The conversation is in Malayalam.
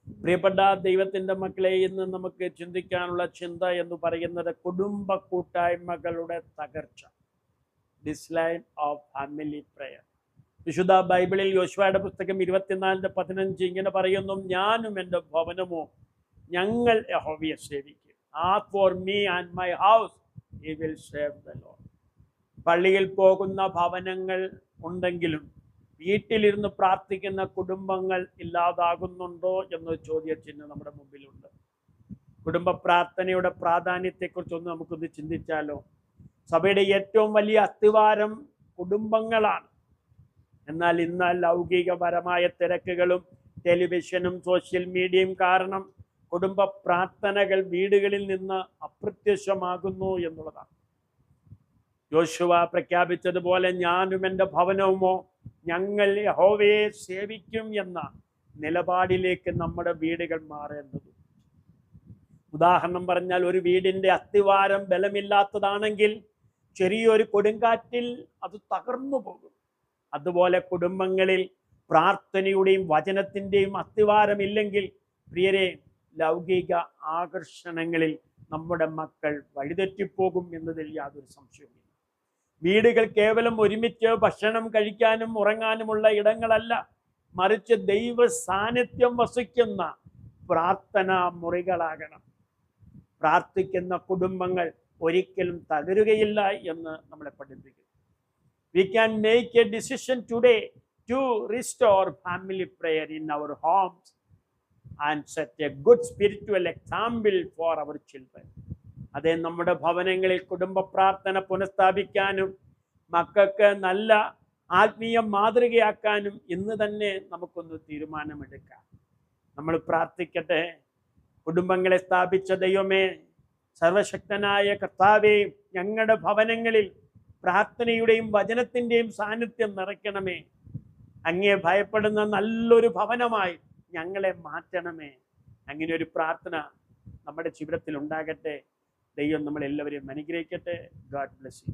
പ്രിയപ്പെട്ട ദൈവത്തിൻ്റെ മക്കളെ, ഇന്ന് നമുക്ക് ചിന്തിക്കാനുള്ള ചിന്ത എന്ന് പറയുന്നത് കുടുംബ കൂട്ടായ്മകളുടെ തകർച്ച. ഡിസ്ലൈൻ ഓഫ് ഫാമിലി പ്രയർ. വിശുദ്ധ ബൈബിളിൽ യോശുവയുടെ പുസ്തകം 24:15 ഇങ്ങനെ പറയുന്നു: ഞാനും എൻ്റെ ഭവനമോ ഞങ്ങൾ യഹോവയെ സേവിക്കും. As for me and my house we will serve the Lord. പള്ളിയിൽ പോകുന്ന ഭവനങ്ങൾ ഉണ്ടെങ്കിലും വീട്ടിലിരുന്ന് പ്രാർത്ഥിക്കുന്ന കുടുംബങ്ങൾ ഇല്ലാതാകുന്നുണ്ടോ എന്ന ചോദ്യചിഹ്നം നമ്മുടെ മുമ്പിലുണ്ട്. കുടുംബ പ്രാർത്ഥനയുടെ പ്രാധാന്യത്തെക്കുറിച്ചൊന്ന് നമുക്കൊന്ന് ചിന്തിച്ചാലോ? സഭയുടെ ഏറ്റവും വലിയ അത്തിവാരം കുടുംബങ്ങളാണ്. എന്നാൽ ഇന്ന് ലൗകികപരമായ തിരക്കുകളും ടെലിവിഷനും സോഷ്യൽ മീഡിയയും കാരണം കുടുംബ പ്രാർത്ഥനകൾ വീടുകളിൽ നിന്ന് അപ്രത്യക്ഷമാകുന്നു എന്നുള്ളതാണ്. യോശുവ പ്രഖ്യാപിച്ചതുപോലെ ഞാനും എൻ്റെ ഭവനവുമോ ഞങ്ങൾ യഹോവയെ സേവിക്കും എന്ന നിലപാടിലേക്ക് നമ്മുടെ വീടുകൾ മാറേണ്ടത്. ഉദാഹരണം പറഞ്ഞാൽ, ഒരു വീടിൻ്റെ അത്തിവാരം ബലമില്ലാത്തതാണെങ്കിൽ ചെറിയൊരു കൊടുങ്കാറ്റിൽ അത് തകർന്നു പോകും. അതുപോലെ കുടുംബങ്ങളിൽ പ്രാർത്ഥനയുടെയും വചനത്തിൻ്റെയും അത്തിവാരമില്ലെങ്കിൽ പ്രിയരെ, ലൗകിക ആകർഷണങ്ങളിൽ നമ്മുടെ മക്കൾ വഴിതെറ്റിപ്പോകും എന്നതിൽ യാതൊരു സംശയവുമില്ല. വീടുകൾ കേവലം ഒരുമിച്ച് ഭക്ഷണം കഴിക്കാനും ഉറങ്ങാനുമുള്ള ഇടങ്ങളല്ല, മറിച്ച് ദൈവ സാന്നിധ്യം വസിക്കുന്ന പ്രാർത്ഥനാ മുറികളാകണം. പ്രാർത്ഥിക്കുന്ന കുടുംബങ്ങൾ ഒരിക്കലും തകരുകയില്ല എന്ന് നമ്മളെ പഠിപ്പിക്കുന്നു. We can make a decision today to restore family prayer in our homes and set a good spiritual example for our children. അതേ, നമ്മുടെ ഭവനങ്ങളിൽ കുടുംബ പ്രാർത്ഥന പുനഃസ്ഥാപിക്കാനും മക്കൾക്ക് നല്ല ആത്മീയ മാതൃകയാക്കാനും ഇന്ന് തന്നെ നമുക്കൊന്ന് തീരുമാനമെടുക്കാം. നമ്മൾ പ്രാർത്ഥിക്കട്ടെ. കുടുംബങ്ങളെ സ്ഥാപിച്ച ദൈവമേ, സർവശക്തനായ കർത്താവേ, ഞങ്ങളുടെ ഭവനങ്ങളിൽ പ്രാർത്ഥനയുടെയും വചനത്തിൻ്റെയും സാന്നിധ്യം നിറയ്ക്കണമേ. അങ്ങയെ ഭയപ്പെടുന്ന നല്ലൊരു ഭവനമായി ഞങ്ങളെ മാറ്റണമേ. അങ്ങനെ ഒരു പ്രാർത്ഥന നമ്മുടെ ജീവിതത്തിൽ ഉണ്ടാകട്ടെ. ദൈവം നമ്മളെല്ലാവരെയും അനുഗ്രഹിക്കട്ടെ. God bless you.